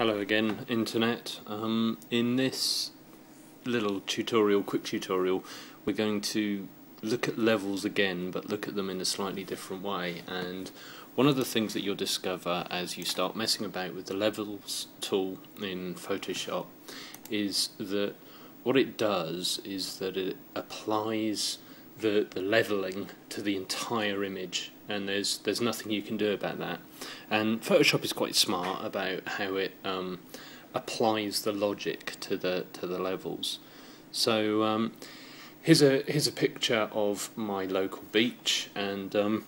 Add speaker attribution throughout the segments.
Speaker 1: Hello again, Internet. In this little tutorial, quick tutorial, we're going to look at levels again, but look at them in a slightly different way. And one of the things that you'll discover as you start messing about with the levels tool in Photoshop is that what it does is that it applies the leveling to the entire image, and there's nothing you can do about that. And Photoshop is quite smart about how it applies the logic to the levels. So here's a picture of my local beach, and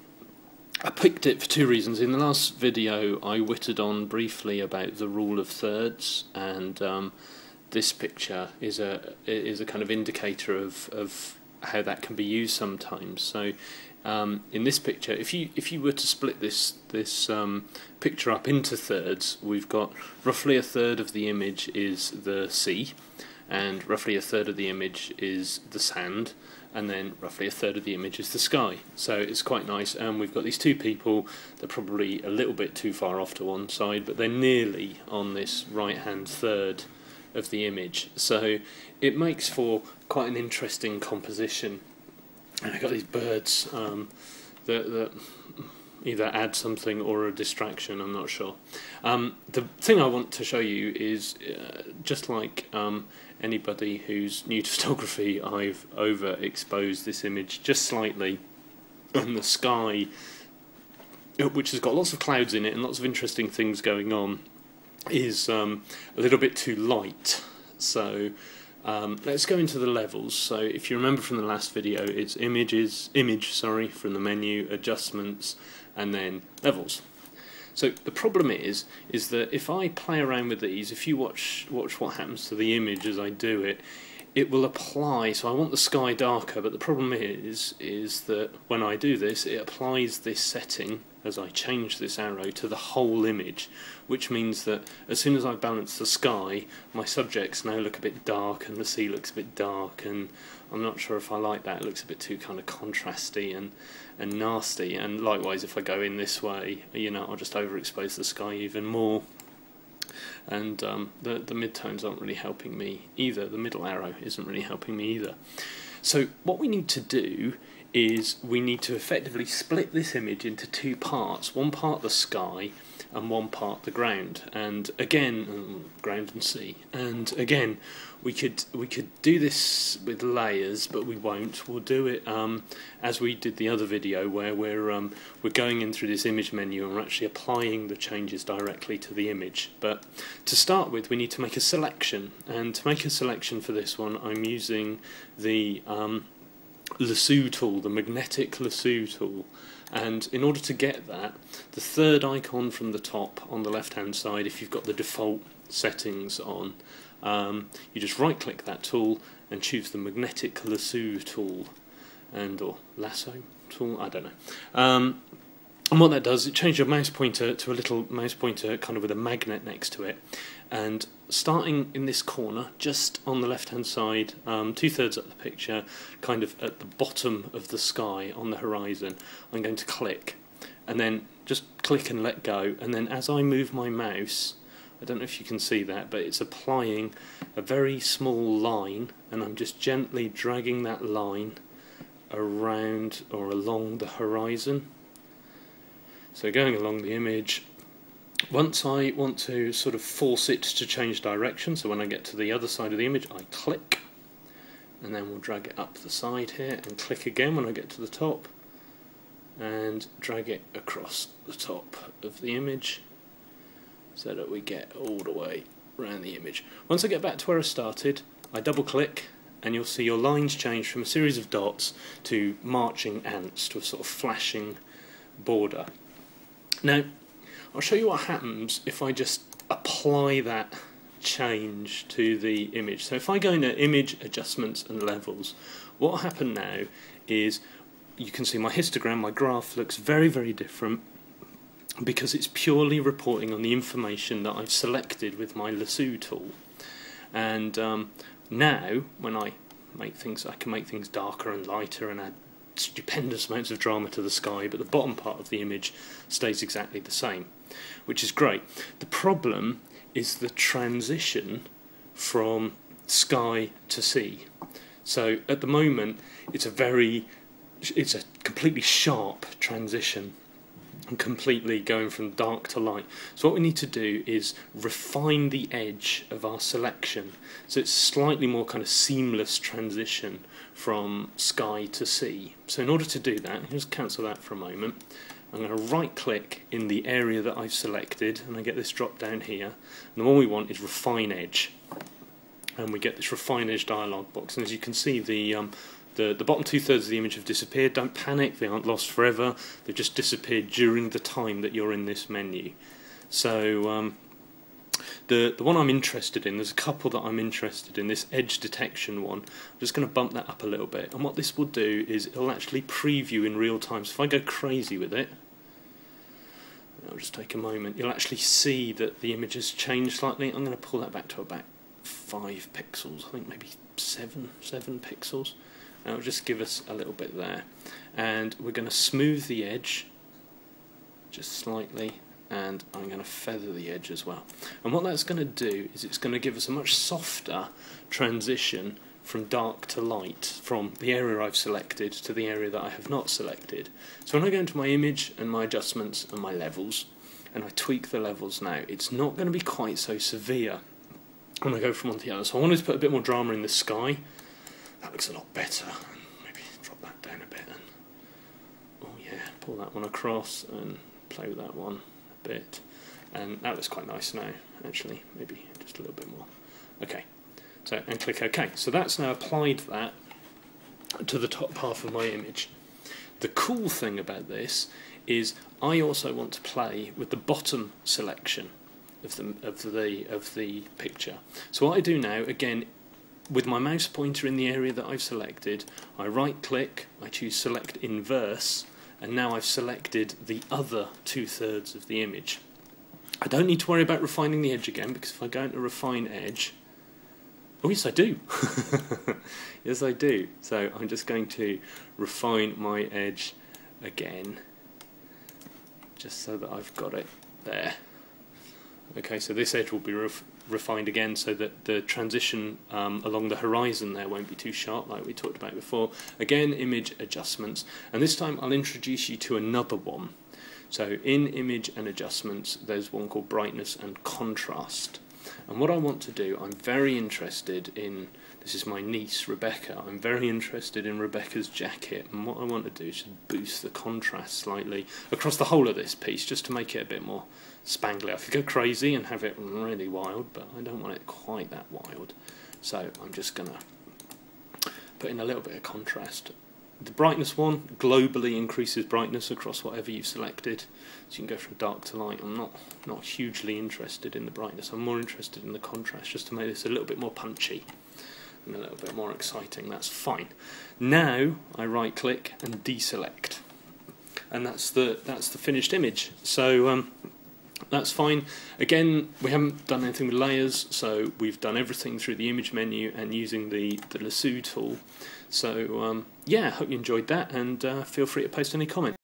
Speaker 1: I picked it for two reasons. In the last video I whittled on briefly about the rule of thirds, and this picture is a kind of indicator of how that can be used sometimes. So in this picture, if you were to split this picture up into thirds, we've got roughly a third of the image is the sea, and roughly a third of the image is the sand, and then roughly a third of the image is the sky. So it's quite nice, and we've got these two people. They're probably a little bit too far off to one side, but they're nearly on this right hand third of the image, so it makes for quite an interesting composition. And I've got these birds that either add something or a distraction, I'm not sure. The thing I want to show you is just like anybody who's new to photography, I've overexposed this image just slightly, and the sky, which has got lots of clouds in it and lots of interesting things going on, is a little bit too light. So let's go into the levels. So if you remember from the last video, it's image from the menu, adjustments, and then levels. So the problem is that if I play around with these, if you watch what happens to the image as I do it, it will apply. So I want the sky darker, but the problem is that when I do this, it applies this setting as I change this arrow to the whole image, which means that as soon as I balance the sky, my subjects now look a bit dark and the sea looks a bit dark, and I'm not sure if I like that. It looks a bit too kind of contrasty and nasty. And likewise, if I go in this way, you know, I'll just overexpose the sky even more. And the midtones aren't really helping me either. The middle arrow isn't really helping me either. So what we need to do is we need to effectively split this image into two parts. One part the sky and one part the ground, and again ground and sea. And again, we could do this with layers, but we won't. We'll do it as we did the other video, where we're going in through this image menu and we're actually applying the changes directly to the image. But to start with, we need to make a selection, and to make a selection for this one, I'm using the lasso tool, the magnetic lasso tool. And in order to get that, the third icon from the top on the left hand side, if you've got the default settings on, you just right click that tool and choose the magnetic lasso tool, or lasso tool, I don't know. And what that does, it changes your mouse pointer to a little mouse pointer kind of with a magnet next to it, and starting in this corner just on the left hand side, 2/3 up the picture, kind of at the bottom of the sky on the horizon, I'm going to click, and then just click and let go, and then as I move my mouse, I don't know if you can see that, but it's applying a very small line, and I'm just gently dragging that line around or along the horizon. So going along the image. Once I want to sort of force it to change direction, so when I get to the other side of the image, I click, and then we'll drag it up the side here, and click again when I get to the top, and drag it across the top of the image, so that we get all the way around the image. Once I get back to where I started, I double click, and you'll see your lines change from a series of dots to marching ants, to a sort of flashing border. Now, I'll show you what happens if I just apply that change to the image. So if I go into Image, Adjustments and Levels, what will happen now is you can see my histogram, my graph looks very, very different, because it's purely reporting on the information that I've selected with my lasso tool. And now, when I make things, I can make things darker and lighter and add stupendous amounts of drama to the sky, but the bottom part of the image stays exactly the same, which is great. The problem is the transition from sky to sea. So at the moment it's a completely sharp transition and completely going from dark to light. So what we need to do is refine the edge of our selection so it's slightly more kind of seamless transition from sky to sea. So in order to do that, just cancel that for a moment. I'm going to right click in the area that I've selected and I get this drop down here, and the one we want is refine edge, and we get this refine edge dialog box. And as you can see, the bottom 2/3 of the image have disappeared. Don't panic, they aren't lost forever, they've just disappeared during the time that you're in this menu. So the one I'm interested in, there's a couple that I'm interested in, this edge detection one. I'm just going to bump that up a little bit, and what this will do is it'll actually preview in real time. So if I go crazy with it, I'll just take a moment, you'll actually see that the image has changed slightly. I'm going to pull that back to about 5 pixels, I think maybe 7 pixels. And it'll just give us a little bit there. And we're going to smooth the edge just slightly, and I'm going to feather the edge as well. And what that's going to do is it's going to give us a much softer transition from dark to light, from the area I've selected to the area that I have not selected. So when I go into my image and my adjustments and my levels, and I tweak the levels now, it's not going to be quite so severe when I go from one to the other. So I wanted to put a bit more drama in the sky. That looks a lot better. Maybe drop that down a bit, and oh yeah, pull that one across and play with that one a bit, and that looks quite nice now actually. Maybe just a little bit more. Okay, so and click OK. So that's now applied that to the top half of my image. The cool thing about this is I also want to play with the bottom selection of the picture. So what I do now, again, with my mouse pointer in the area that I've selected, I right click, I choose select inverse, and now I've selected the other 2/3 of the image. I don't need to worry about refining the edge again, because if I go into refine edge, oh yes I do, yes I do. So I'm just going to refine my edge again, just so that I've got it there. Okay, so this edge will be refined again so that the transition along the horizon there won't be too sharp like we talked about before. Again, image adjustments, and this time I'll introduce you to another one. So in image and adjustments there's one called brightness and contrast, and what I want to do, I'm very interested in, this is my niece Rebecca, I'm very interested in Rebecca's jacket, and what I want to do is just boost the contrast slightly across the whole of this piece just to make it a bit more spangly. I could go crazy and have it really wild, but I don't want it quite that wild, so I'm just going to put in a little bit of contrast. The brightness one globally increases brightness across whatever you've selected, so you can go from dark to light. I'm not hugely interested in the brightness, I'm more interested in the contrast, just to make this a little bit more punchy and a little bit more exciting. That's fine. Now I right click and deselect, and that's the finished image. So that's fine. Again, we haven't done anything with layers, so we've done everything through the image menu and using the lasso tool. So yeah, I hope you enjoyed that, and feel free to post any comments.